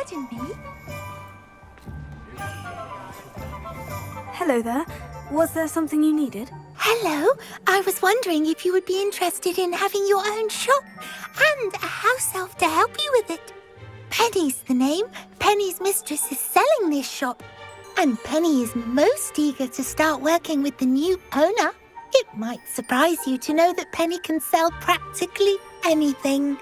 Certainly. Hello there. Was there something you needed? Hello. I was wondering if you would be interested in having your own shop and a house elf to help you with it. Penny's the name. Penny's mistress is selling this shop. And Penny is most eager to start working with the new owner. It might surprise you to know that Penny can sell practically anything.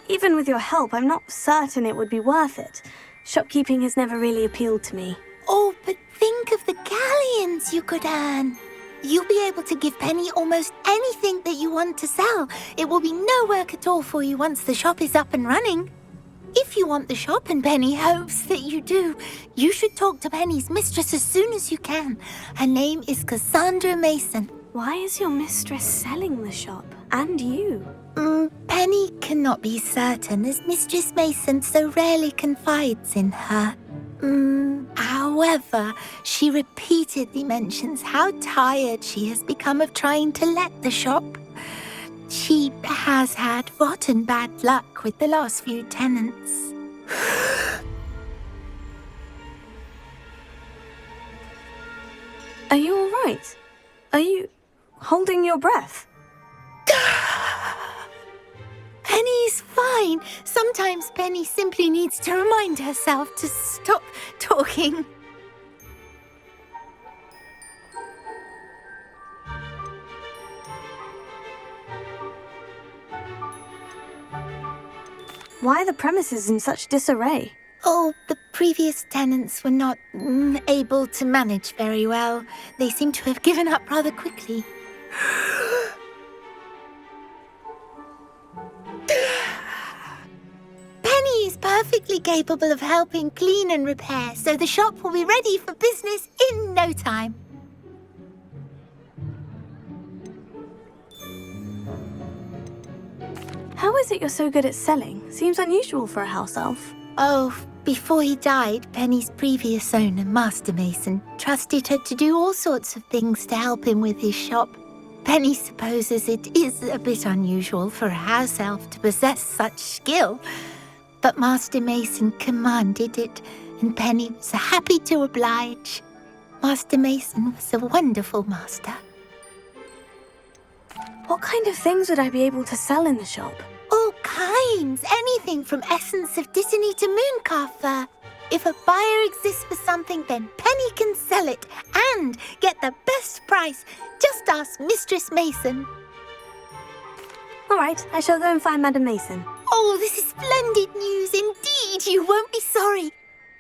Even with your help, I'm not certain it would be worth it. Shopkeeping has never really appealed to me. Oh, but think of the galleons you could earn. You'll be able to give Penny almost anything that you want to sell. It will be no work at all for you once the shop is up and running. If you want the shop, and Penny hopes that you do, you should talk to Penny's mistress as soon as you can. Her name is Cassandra Mason. Why is your mistress selling the shop? And you? Penny cannot be certain, as Mistress Mason so rarely confides in her. However, she repeatedly mentions how tired she has become of trying to let the shop. She has had rotten bad luck with the last few tenants. Are you all right? Are you holding your breath? Penny's fine. Sometimes Penny simply needs to remind herself to stop talking. Why are the premises in such disarray? Oh, the previous tenants were not able to manage very well. They seem to have given up rather quickly. Penny is perfectly capable of helping clean and repair, so the shop will be ready for business in no time. How is it you're so good at selling? Seems unusual for a house elf. Oh, before he died, Penny's previous owner, Master Mason, trusted her to do all sorts of things to help him with his shop. Penny supposes it is a bit unusual for a house elf to possess such skill, but Master Mason commanded it, and Penny was happy to oblige. Master Mason was a wonderful master. What kind of things would I be able to sell in the shop? All kinds. Anything from essence of Dittany to mooncalf fur. If a buyer exists for something, then Penny can sell it and get the best price. Just ask Mistress Mason. All right, I shall go and find Madam Mason. Oh, this is splendid news indeed. You won't be sorry.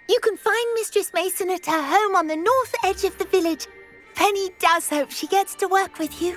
You can find Mistress Mason at her home on the north edge of the village. Penny does hope she gets to work with you.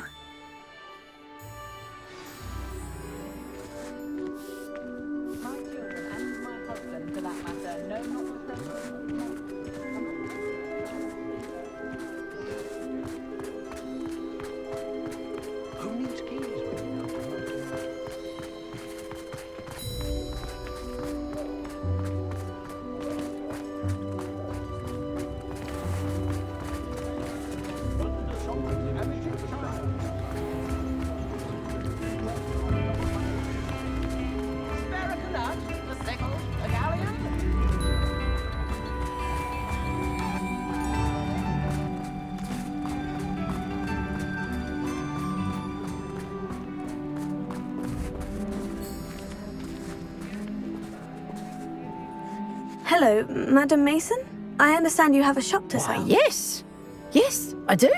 Hello, Madam Mason? I understand you have a shop to sell. Yes. Yes, I do.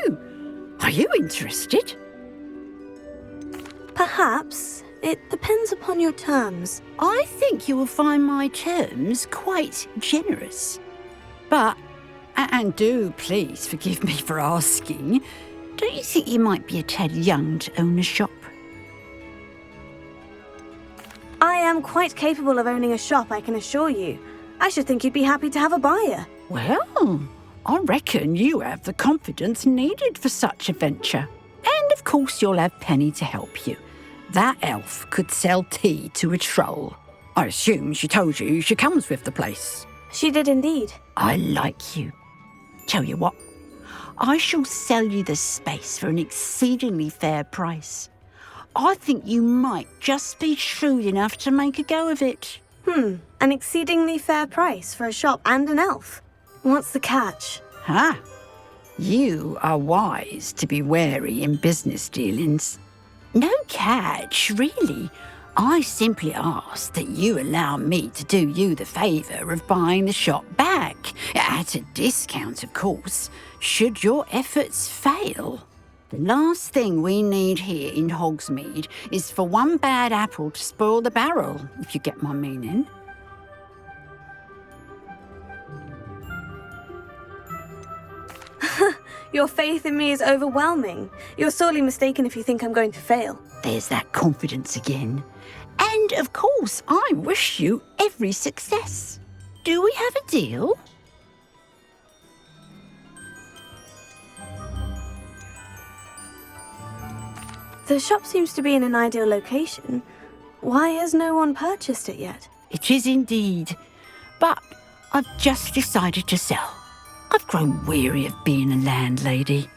Are you interested? Perhaps. It depends upon your terms. I think you will find my terms quite generous. But, and do please forgive me for asking, don't you think you might be a tad young to own a shop? I am quite capable of owning a shop, I can assure you. I should think you'd be happy to have a buyer. Well, I reckon you have the confidence needed for such a venture. And of course you'll have Penny to help you. That elf could sell tea to a troll. I assume she told you she comes with the place. She did indeed. I like you. Tell you what, I shall sell you the space for an exceedingly fair price. I think you might just be shrewd enough to make a go of it. An exceedingly fair price for a shop and an elf. What's the catch? Huh? You are wise to be wary in business dealings. No catch, really. I simply ask that you allow me to do you the favour of buying the shop back, at a discount, of course, should your efforts fail. The last thing we need here in Hogsmeade is for one bad apple to spoil the barrel, if you get my meaning. Your faith in me is overwhelming. You're sorely mistaken if you think I'm going to fail. There's that confidence again. And, of course, I wish you every success. Do we have a deal? The shop seems to be in an ideal location. Why has no one purchased it yet? It is indeed. But I've just decided to sell. I've grown weary of being a landlady.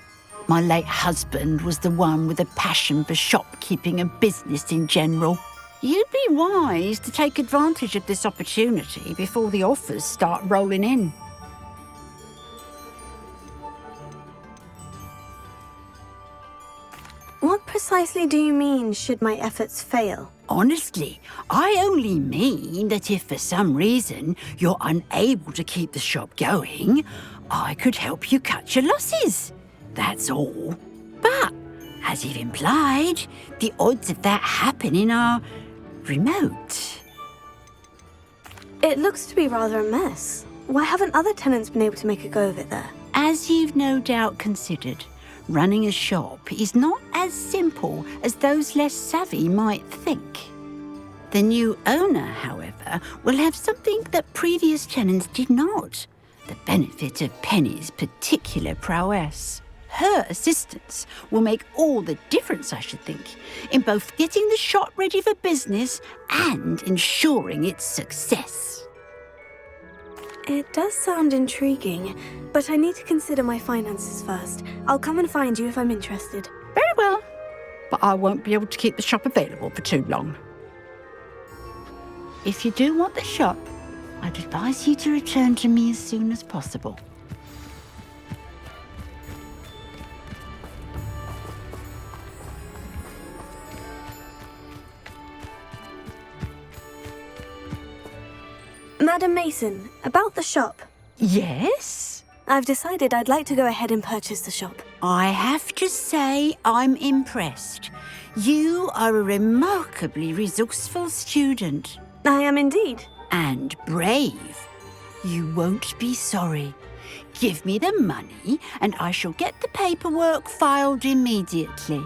My late husband was the one with a passion for shopkeeping and business in general. You'd be wise to take advantage of this opportunity before the offers start rolling in. What precisely do you mean, should my efforts fail? Honestly, I only mean that if for some reason you're unable to keep the shop going, I could help you cut your losses. That's all. But, as you've implied, the odds of that happening are remote. It looks to be rather a mess. Why haven't other tenants been able to make a go of it there? As you've no doubt considered, running a shop is not as simple as those less savvy might think. The new owner, however, will have something that previous tenants did not: the benefit of Penny's particular prowess. Her assistance will make all the difference, I should think, in both getting the shop ready for business and ensuring its success. It does sound intriguing, but I need to consider my finances first. I'll come and find you if I'm interested. Very well, but I won't be able to keep the shop available for too long. If you do want the shop, I'd advise you to return to me as soon as possible. Madam Mason, about the shop. Yes? I've decided I'd like to go ahead and purchase the shop. I have to say I'm impressed. You are a remarkably resourceful student. I am indeed. And brave. You won't be sorry. Give me the money and I shall get the paperwork filed immediately.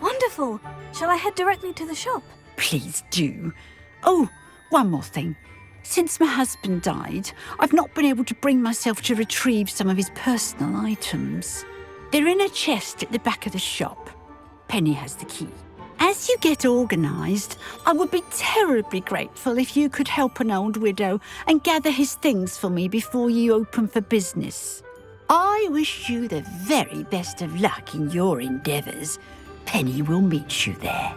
Wonderful. Shall I head directly to the shop? Please do. Oh, one more thing. Since my husband died, I've not been able to bring myself to retrieve some of his personal items. They're in a chest at the back of the shop. Penny has the key. As you get organised, I would be terribly grateful if you could help an old widow and gather his things for me before you open for business. I wish you the very best of luck in your endeavours. Penny will meet you there.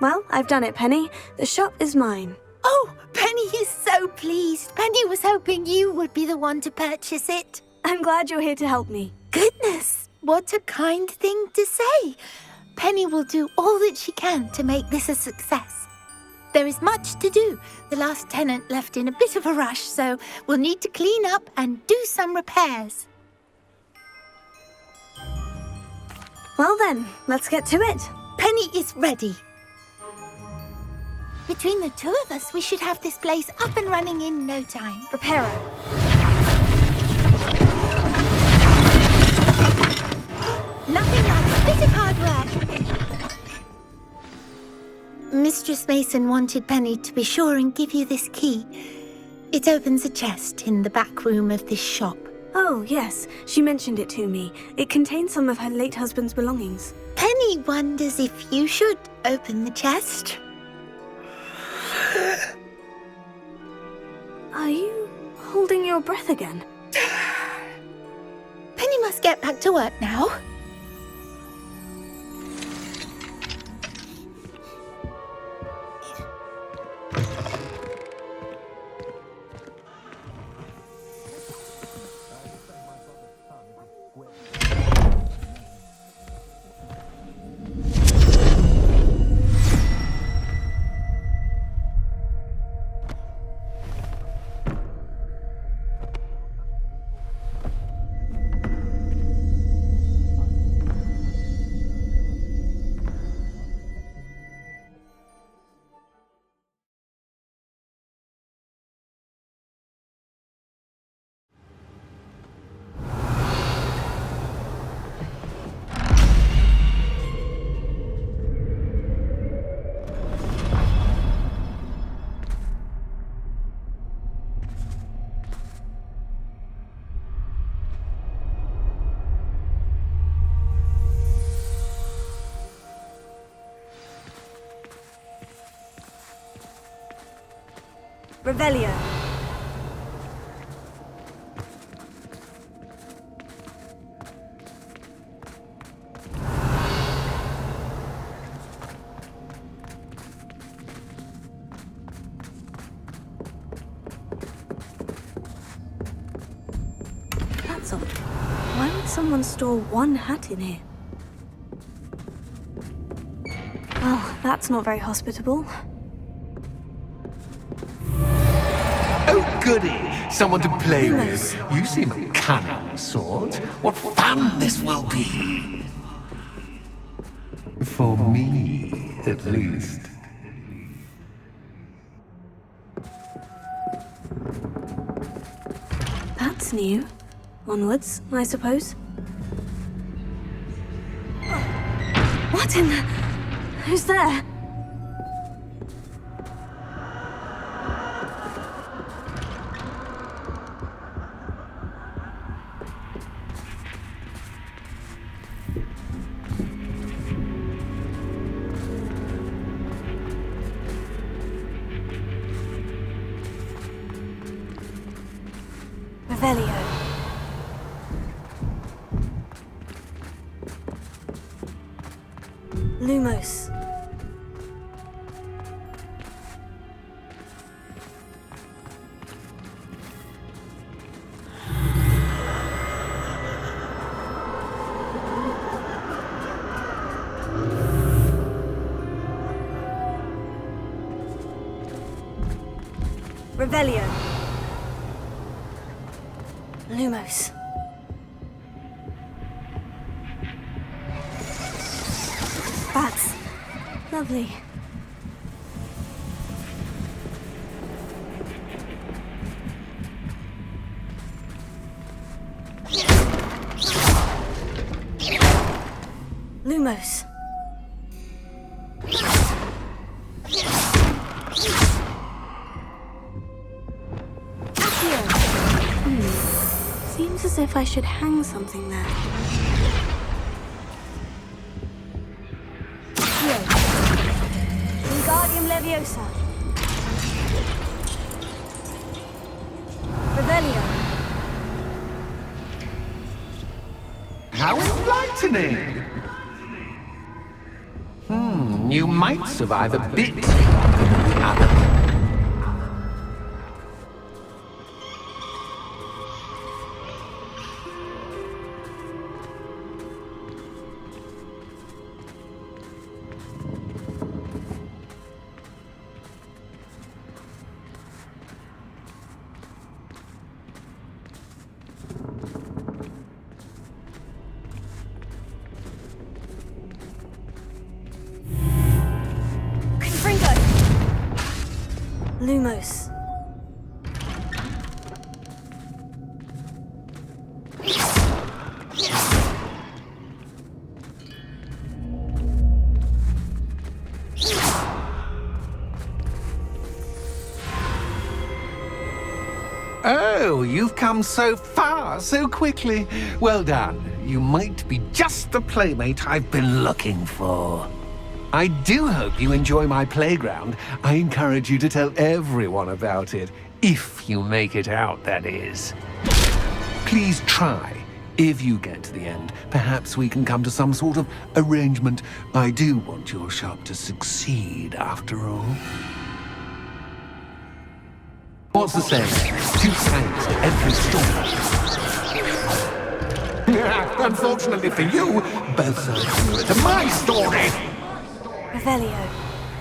Well, I've done it, Penny. The shop is mine. Oh, Penny is so pleased. Penny was hoping you would be the one to purchase it. I'm glad you're here to help me. Goodness, what a kind thing to say. Penny will do all that she can to make this a success. There is much to do. The last tenant left in a bit of a rush, so we'll need to clean up and do some repairs. Well then, let's get to it. Penny is ready. Between the two of us, we should have this place up and running in no time. Reparo. Nothing like a bit of hard work. Mistress Mason wanted Penny to be sure and give you this key. It opens a chest in the back room of this shop. Oh, yes. She mentioned it to me. It contains some of her late husband's belongings. Penny wonders if you should open the chest. Are you holding your breath again? Penny must get back to work now. Revelio. That's odd. Why would someone store one hat in here? Well, that's not very hospitable. Oh, goody! Someone to play with. You seem a cunning sort. What fun this will be! For me, at least. That's new. Onwards, I suppose. What in the... Who's there? Revelio. Lumos. Revelio. Lumos. Bats. Lovely. Lumos. Seems as if I should hang something there. Here. Wingardium Leviosa. Revelio. How enlightening! You might survive a bit longer than the other. Lumos. Oh, you've come so far, so quickly. Well done. You might be just the playmate I've been looking for. I do hope you enjoy my playground. I encourage you to tell everyone about it. If you make it out, that is. Please try. If you get to the end, perhaps we can come to some sort of arrangement. I do want your shop to succeed, after all. What's the saying? 2 thanks to every story. Unfortunately for you, both sides to my story. Revelio.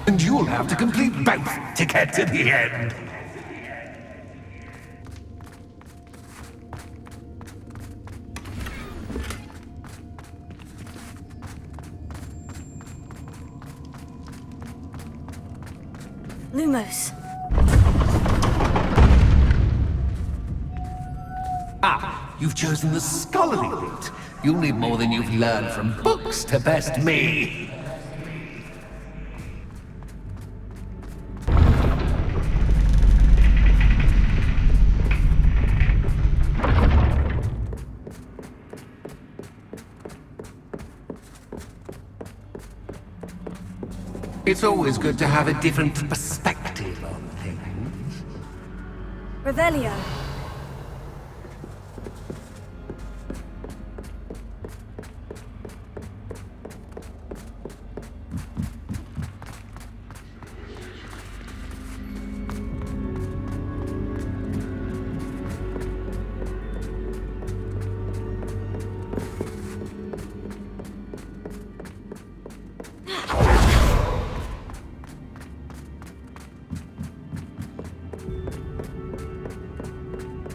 And you'll have to complete both to get to the end. Lumos. Ah, you've chosen the scholarly route. You'll need more than you've learned from books to best me. It's always good to have a different perspective on things. Revelio.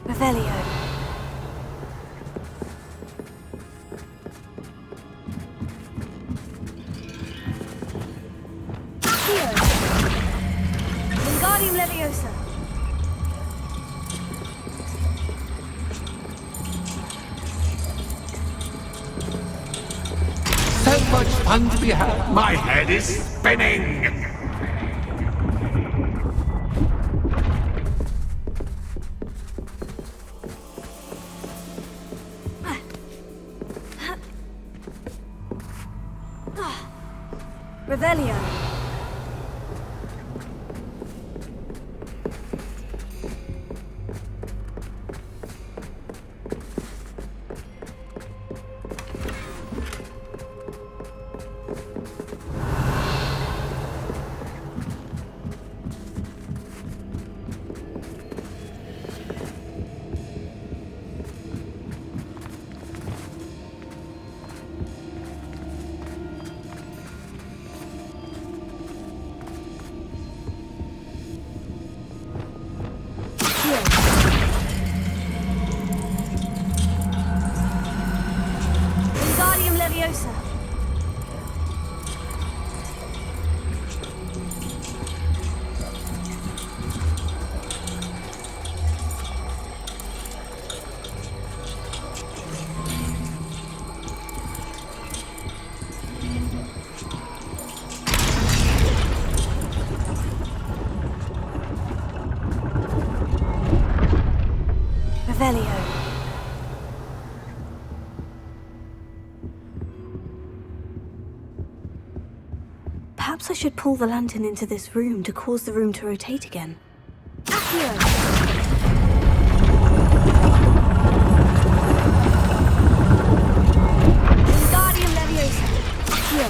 Revelio. Here. Wingardium Leviosa. So much fun to be had. My head is spinning. Revelio. Perhaps I should pull the lantern into this room to cause the room to rotate again. Accio! Wingardium Leviosa! Accio!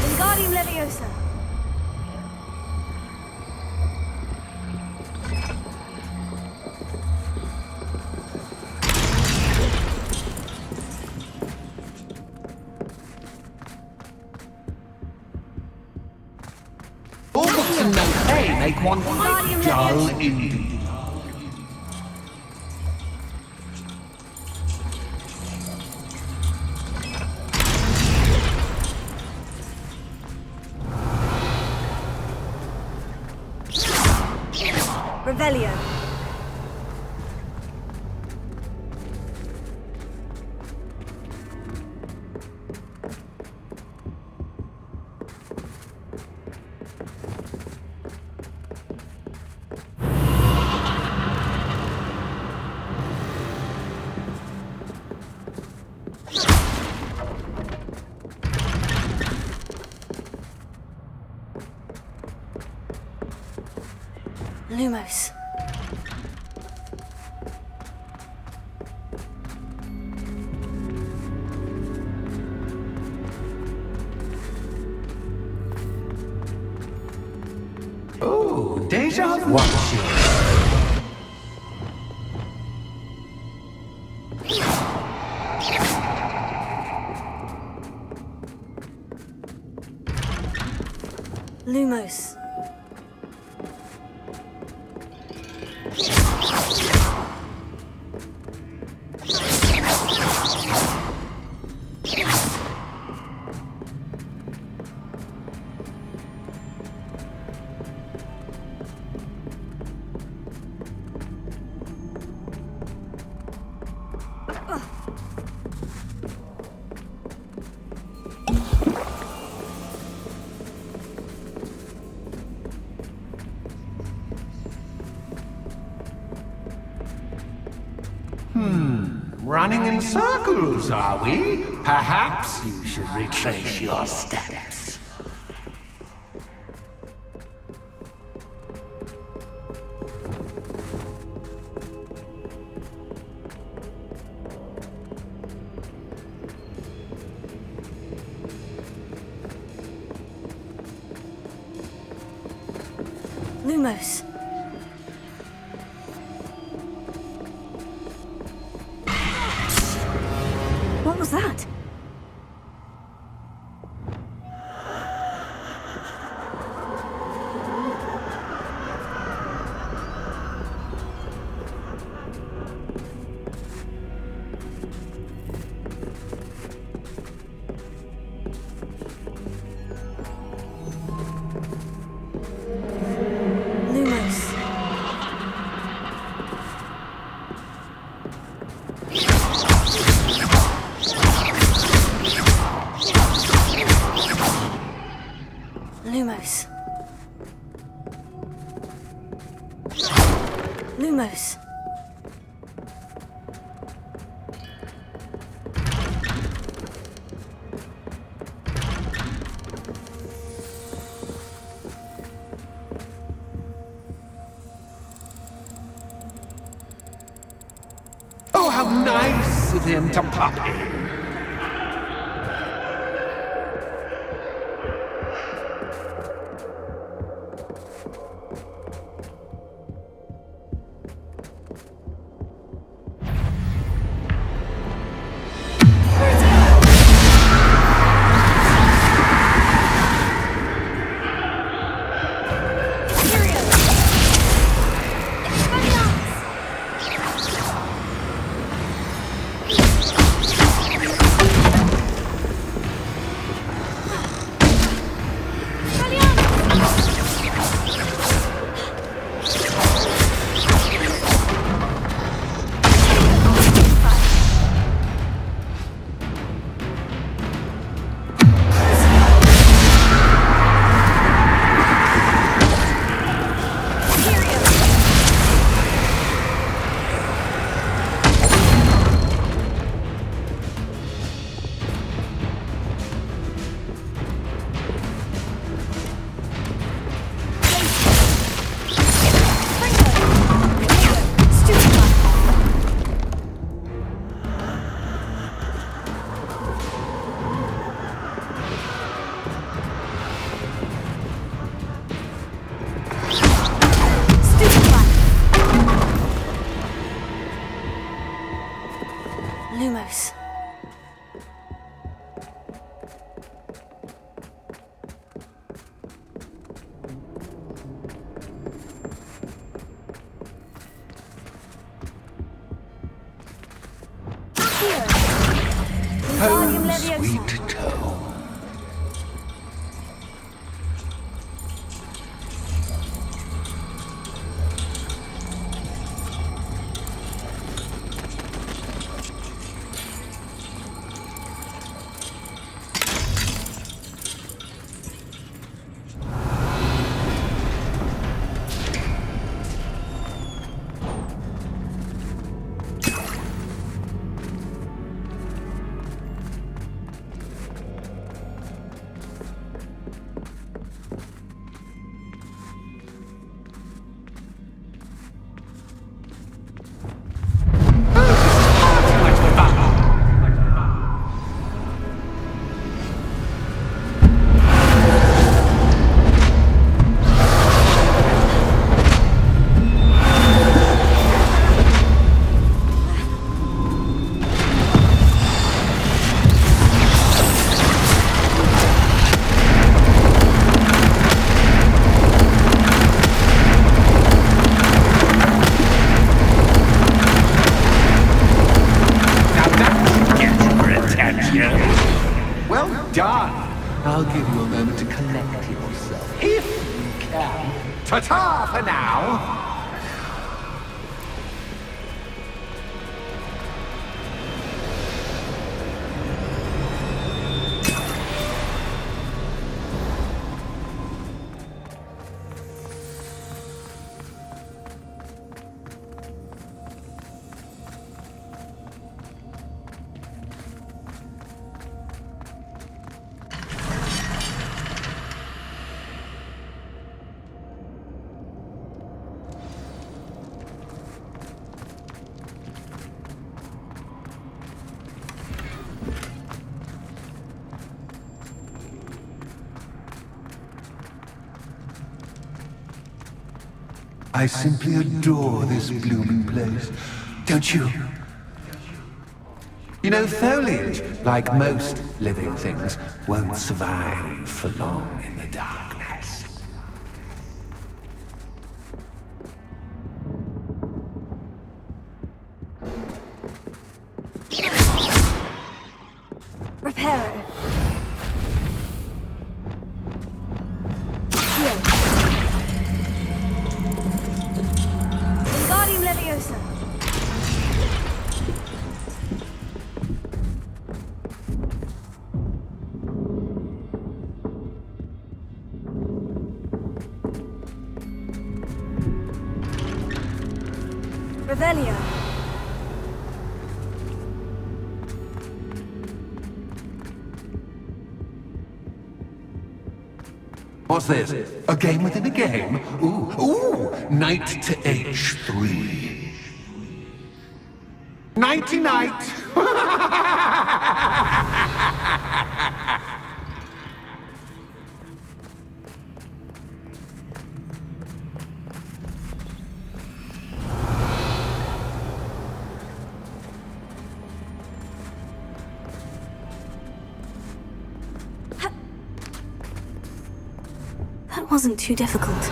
Wingardium Leviosa! Hogwarts and no pay make one quite dull indeed. Revelio. Lumos. Oh, deja vu. Watch it. Lumos. Running in circles, are we? Perhaps you should retrace your steps. Lumos. What was that? Lumos. Lumos. Lumos. Oh, how nice of him to pop in. I'll give you a moment to collect yourself, if you can. Ta-ta for now! I simply adore this blooming place, don't you? You know, foliage, like most living things, won't survive for long in the darkness. Reparo. Wingardium Leviosa. Revelio. What's this? A game within a game? Ooh, knight to H3. Nighty-night! That wasn't too difficult.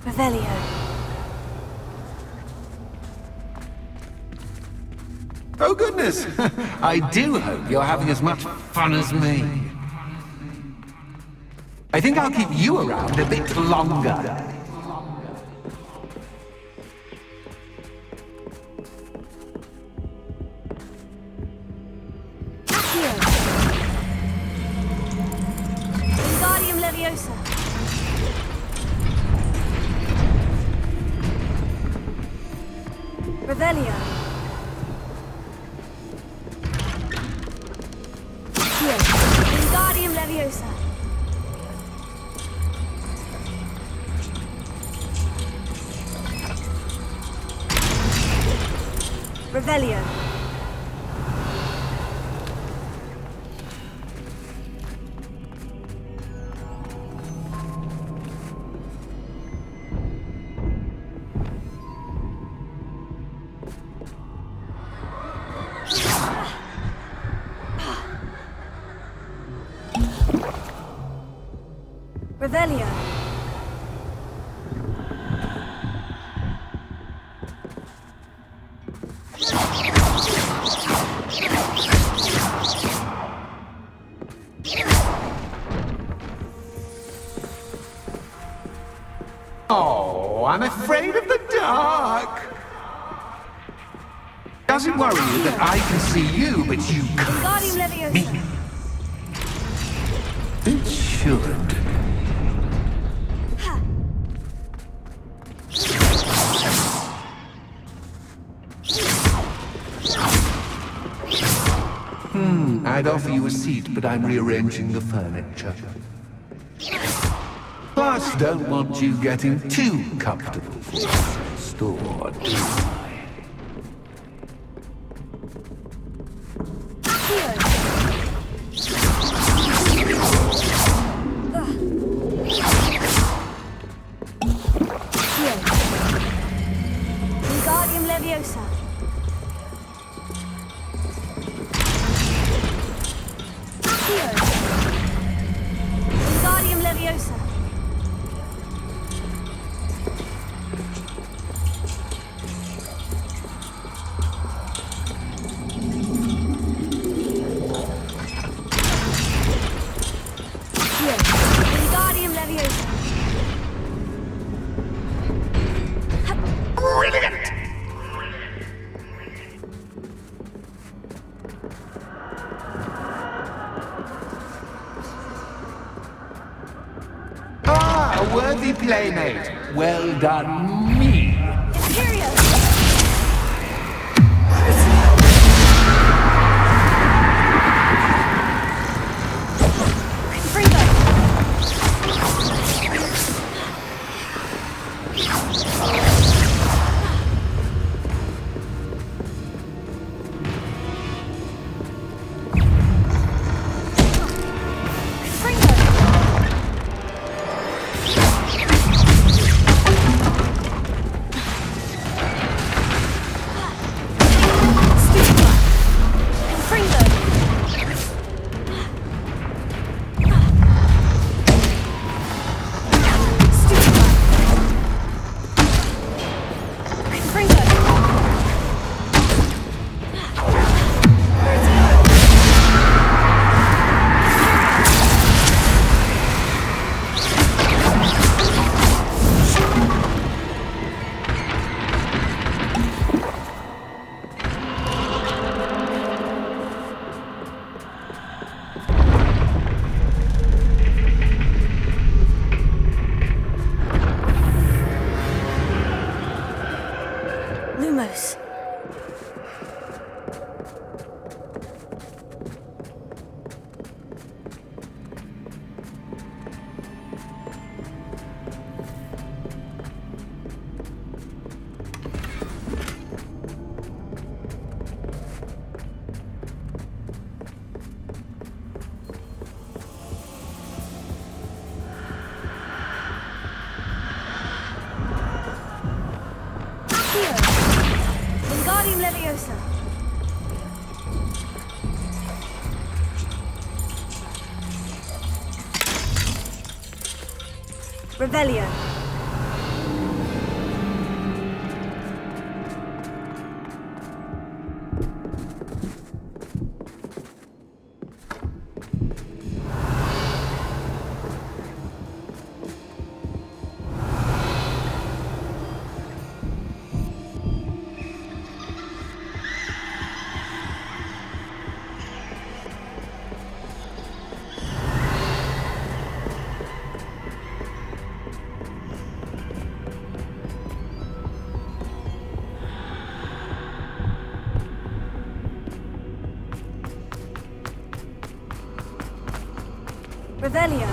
Revelio. Oh goodness! I do hope you're having as much fun as me. I think I'll keep you around a bit longer. Wingardium Leviosa. Revelio. Wingardium Leviosa. Revelio. Revelio. Oh, I'm afraid of the dark. Doesn't worry you that I can see you, but you Wingardium can't Leviosa. see me. It should. I'd offer you a seat, but I'm rearranging the furniture. Plus, don't want you getting too comfortable for the store, do I? Wingardium Leviosa. Wingardium Leviosa. playmate. Well done, me. Lumos. Wingardium Leviosa. Revelio. Revelio.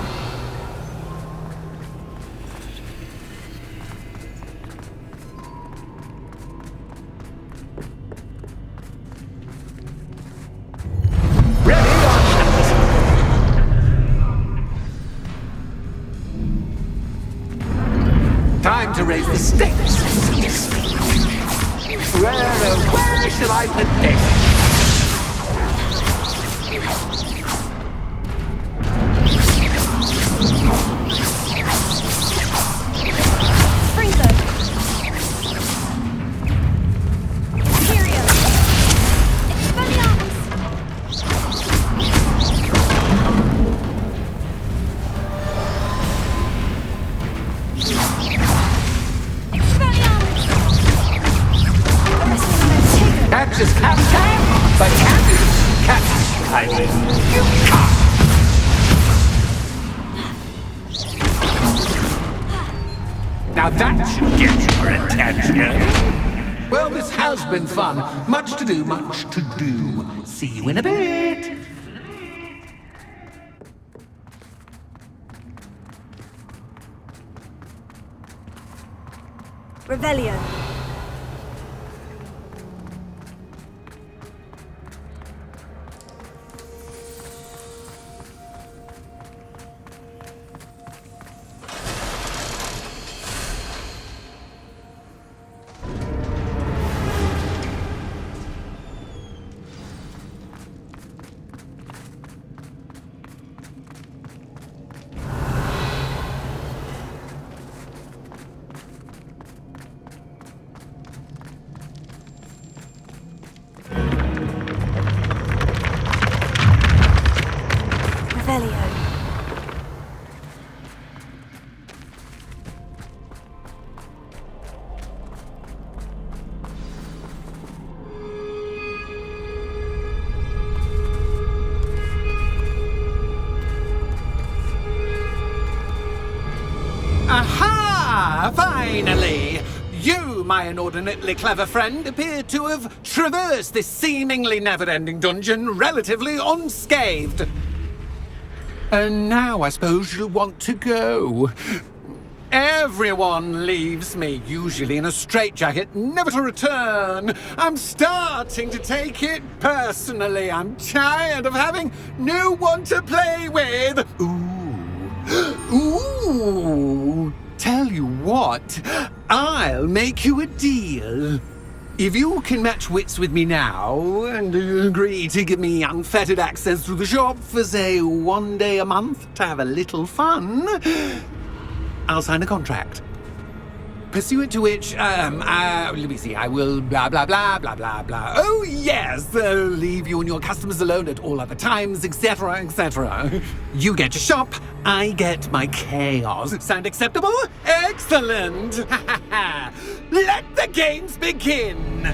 Time to raise the stakes. Where shall I put this? Catches captain, but catch. I mean, you can't. Now that should get your attention. Well, this has been fun. Much to do, much to do. See you in a bit. Revelio. my inordinately clever friend appeared to have traversed this seemingly never-ending dungeon relatively unscathed. And now I suppose you'll want to go. Everyone leaves me, usually in a straitjacket, never to return. I'm starting to take it personally. I'm tired of having no one to play with. Ooh. Tell you what, I'll make you a deal. If you can match wits with me now and agree to give me unfettered access to the shop for, say, 1 day a month to have a little fun, I'll sign a contract. Pursuant to which, let me see, I will blah, blah, blah, blah, blah, blah. Oh, yes, leave you and your customers alone at all other times, etc., etc. You get your shop, I get my chaos. Sound acceptable? Excellent! Let the games begin!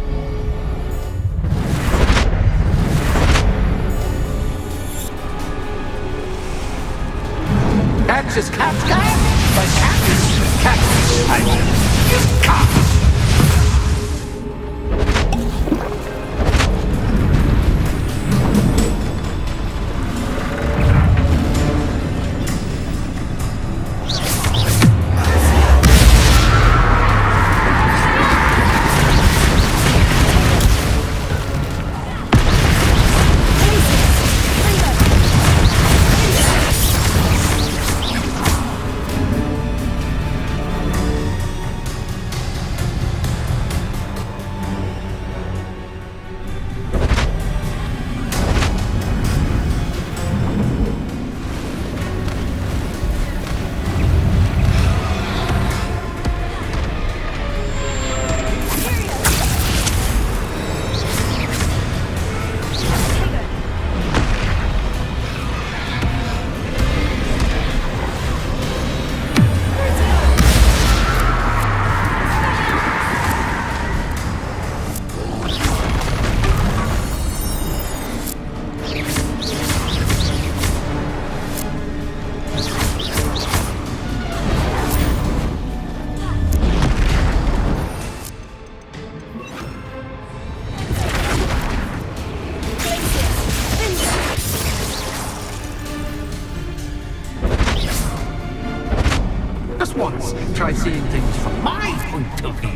Catch is catch, but catch is catch. Just once, try seeing things from my point of view.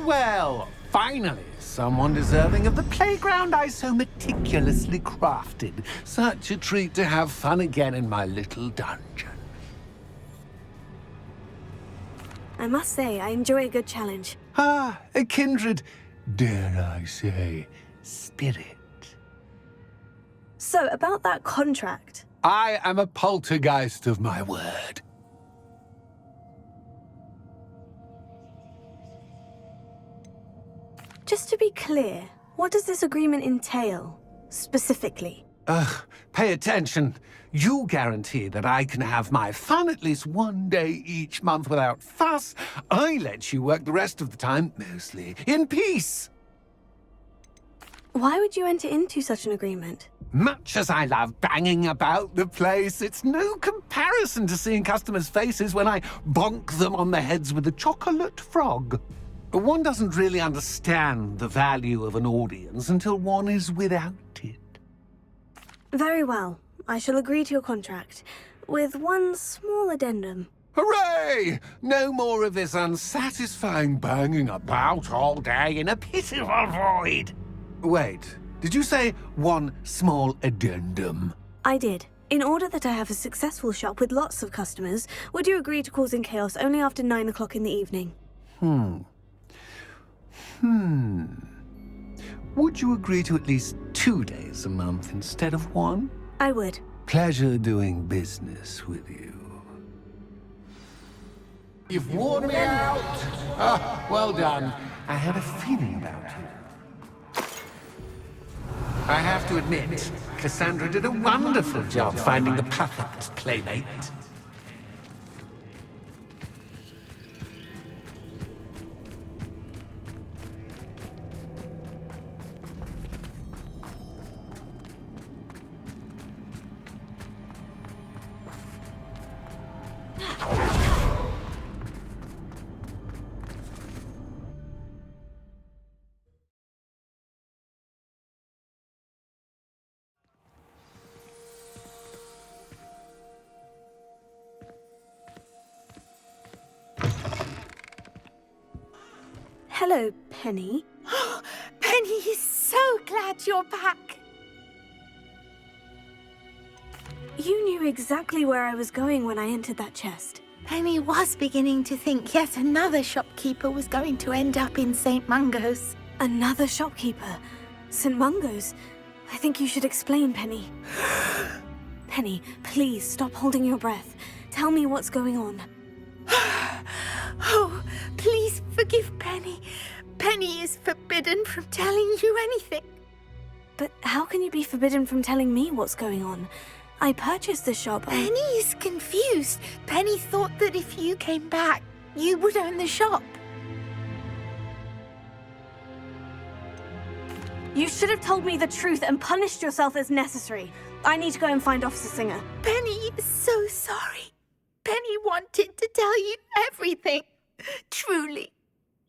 Well, finally, someone deserving of the playground I so meticulously crafted. Such a treat to have fun again in my little dungeon. I must say, I enjoy a good challenge. Ah, a kindred, dare I say, spirit. So, about that contract. I am a poltergeist of my word. Just to be clear, what does this agreement entail, specifically? Pay attention. You guarantee that I can have my fun at least 1 day each month without fuss. I let you work the rest of the time, mostly in peace. Why would you enter into such an agreement? Much as I love banging about the place, it's no comparison to seeing customers' faces when I bonk them on the heads with a chocolate frog. One doesn't really understand the value of an audience until one is without it. Very well. I shall agree to your contract, with one small addendum. Hooray! No more of this unsatisfying banging about all day in a pitiful void. Wait, did you say one small addendum? I did. In order that I have a successful shop with lots of customers, would you agree to causing chaos only after 9 o'clock in the evening? Would you agree to at least 2 days a month instead of 1? I would. Pleasure doing business with you. You've worn me out! Ah, well done. I had a feeling about you. I have to admit, Cassandra did a wonderful job finding the perfect playmate. Hello, Penny. Penny is so glad you're back. You knew exactly where I was going when I entered that chest. Penny was beginning to think yet another shopkeeper was going to end up in St. Mungo's. Another shopkeeper? St. Mungo's? I think you should explain, Penny. Penny, please stop holding your breath. Tell me what's going on. Oh, please forgive Penny. Penny is forbidden from telling you anything. But how can you be forbidden from telling me what's going on? I purchased the shop. Penny is confused. Penny thought that if you came back, you would own the shop. You should have told me the truth and punished yourself as necessary. I need to go and find Officer Singer. Penny is so sorry. Penny wanted to tell you everything. Truly.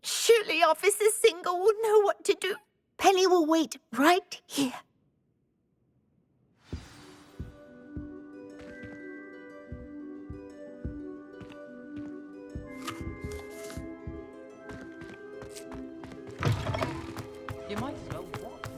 Surely Officer Singer will know what to do. Penny will wait right here. You might as well walk.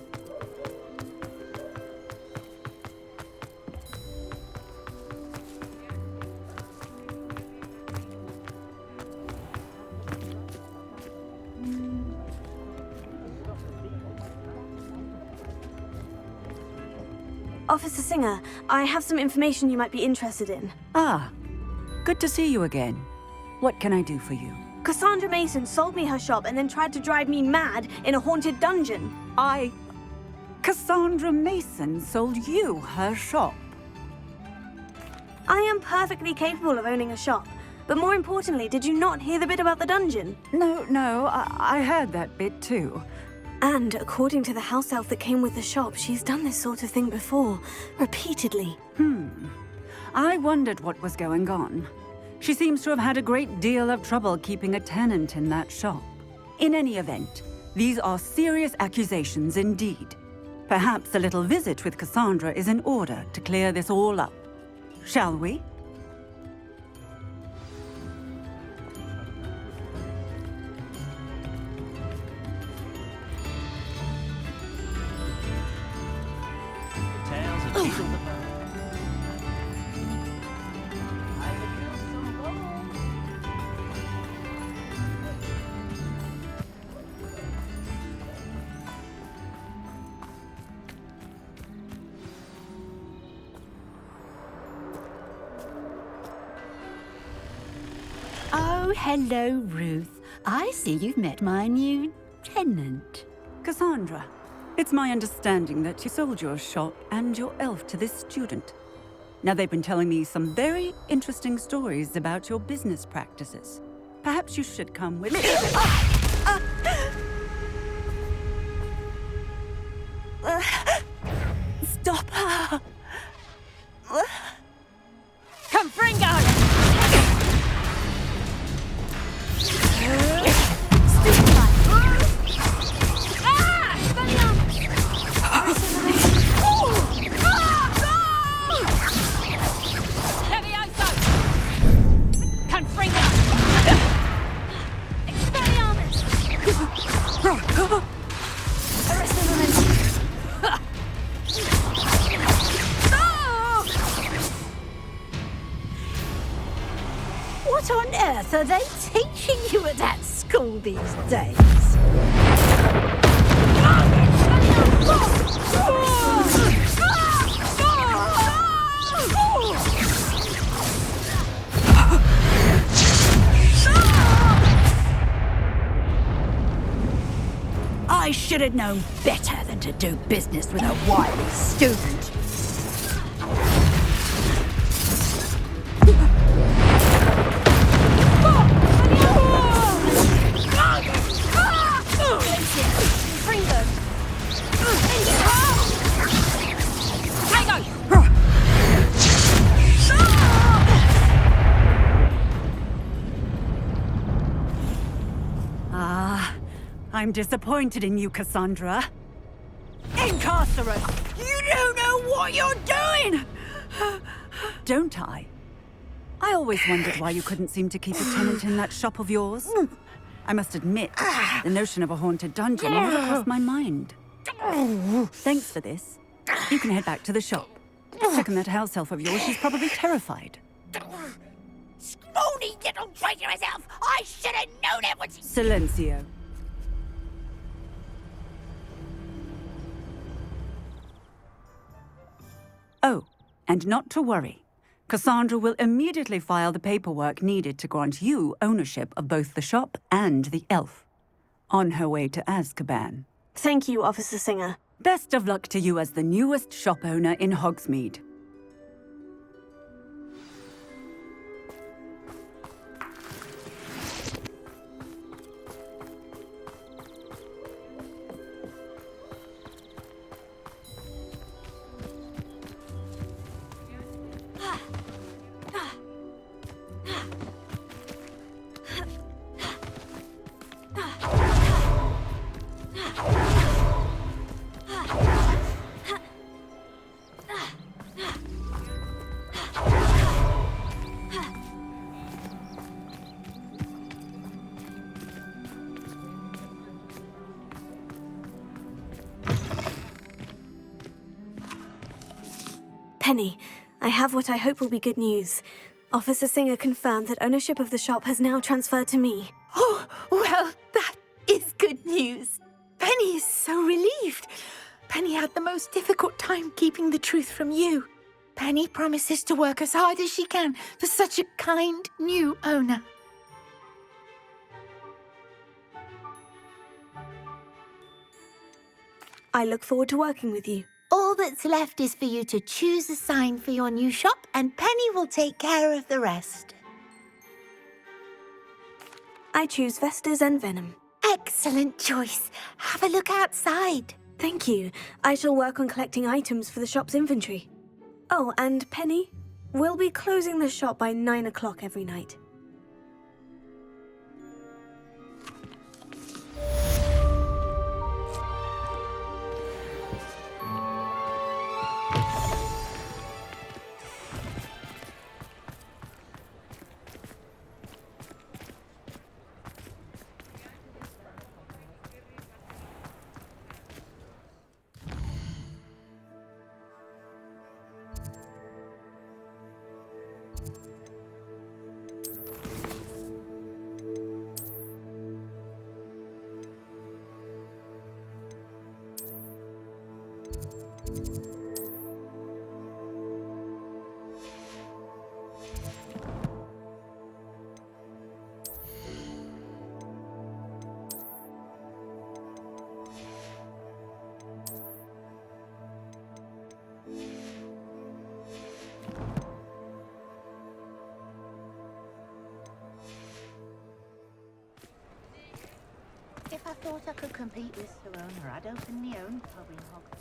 Officer Singer, I have some information you might be interested in. Ah, good to see you again. What can I do for you? Cassandra Mason sold me her shop and then tried to drive me mad in a haunted dungeon. Cassandra Mason sold you her shop. I am perfectly capable of owning a shop. But more importantly, did you not hear the bit about the dungeon? No, I heard that bit too. And according to the house elf that came with the shop, she's done this sort of thing before, repeatedly. I wondered what was going on. She seems to have had a great deal of trouble keeping a tenant in that shop. In any event, these are serious accusations indeed. Perhaps a little visit with Cassandra is in order to clear this all up. Shall we? Oh, hello, Ruth. I see you've met my new tenant. Cassandra, it's my understanding that you sold your shop and your elf to this student. Now, they've been telling me some very interesting stories about your business practices. Perhaps you should come with me. Stop her. Confringo! What on earth are they teaching you at that school these days? I should have known better than to do business with a wily student. I'm disappointed in you, Cassandra. Incarcerate! You don't know what you're doing! Don't I? I always wondered why you couldn't seem to keep a tenant in that shop of yours. I must admit, the notion of a haunted dungeon never crossed my mind. Thanks for this. You can head back to the shop. Check on that house elf of yours, she's probably terrified. Scrawny little traitor herself! I should have known it was... Silencio. Oh, and not to worry. Cassandra will immediately file the paperwork needed to grant you ownership of both the shop and the elf. On her way to Azkaban. Thank you, Officer Singer. Best of luck to you as the newest shop owner in Hogsmeade. Penny, I have what I hope will be good news. Officer Singer confirmed that ownership of the shop has now transferred to me. Oh, well, that is good news. Penny is so relieved. Penny had the most difficult time keeping the truth from you. Penny promises to work as hard as she can for such a kind new owner. I look forward to working with you. All that's left is for you to choose a sign for your new shop, and Penny will take care of the rest. I choose Vestas and Venom. Excellent choice. Have a look outside. Thank you. I shall work on collecting items for the shop's inventory. Oh, and Penny, we'll be closing the shop by 9 o'clock every night. If I thought I could compete with Sir Owner, I'd open my own pub in Hogwarts.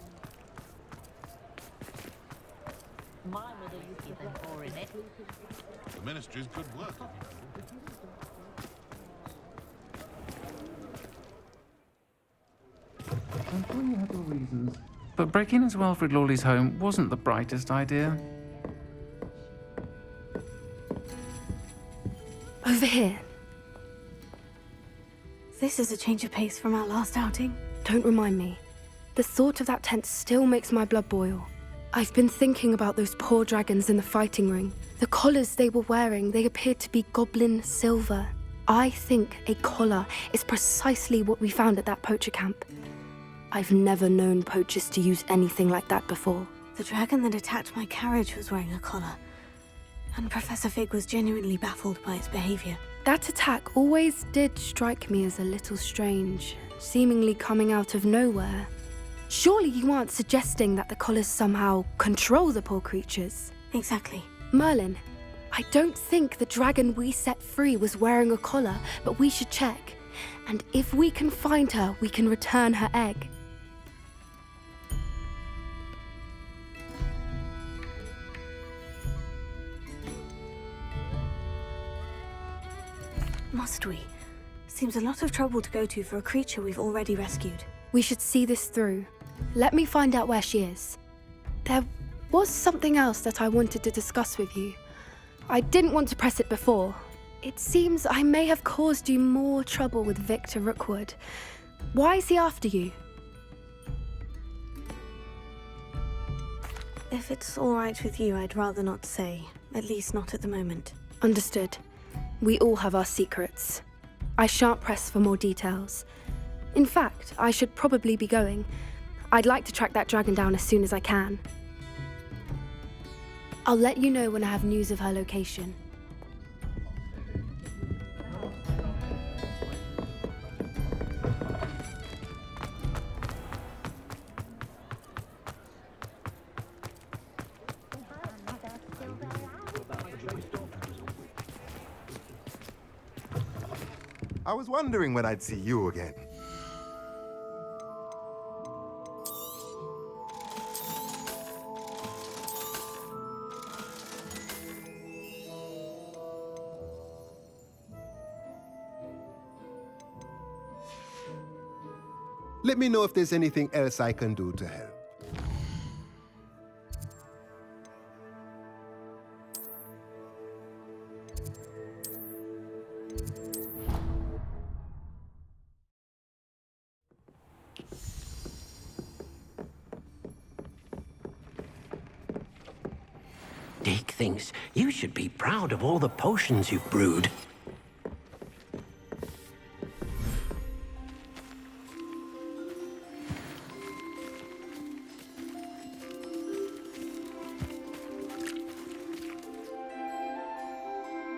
My mother used to them for in it. The ministry's good work. I'm sure you had your reasons. But breaking into Wilfred Lawley's home wasn't the brightest idea. Over here. This is a change of pace from our last outing. Don't remind me. The thought of that tent still makes my blood boil. I've been thinking about those poor dragons in the fighting ring. The collars they were wearing, they appeared to be goblin silver. I think a collar is precisely what we found at that poacher camp. I've never known poachers to use anything like that before. The dragon that attacked my carriage was wearing a collar, and Professor Fig was genuinely baffled by its behavior. That attack always did strike me as a little strange, seemingly coming out of nowhere. Surely you aren't suggesting that the collars somehow control the poor creatures? Exactly. Merlin, I don't think the dragon we set free was wearing a collar, but we should check. And if we can find her, we can return her egg. Must we? Seems a lot of trouble to go to for a creature we've already rescued. We should see this through. Let me find out where she is. There was something else that I wanted to discuss with you. I didn't want to press it before. It seems I may have caused you more trouble with Victor Rookwood. Why is he after you? If it's all right with you, I'd rather not say. At least not at the moment. Understood. We all have our secrets. I shan't press for more details. In fact, I should probably be going. I'd like to track that dragon down as soon as I can. I'll let you know when I have news of her location. I was wondering when I'd see you again. Let me know if there's anything else I can do to help. Dick thinks you should be proud of all the potions you've brewed.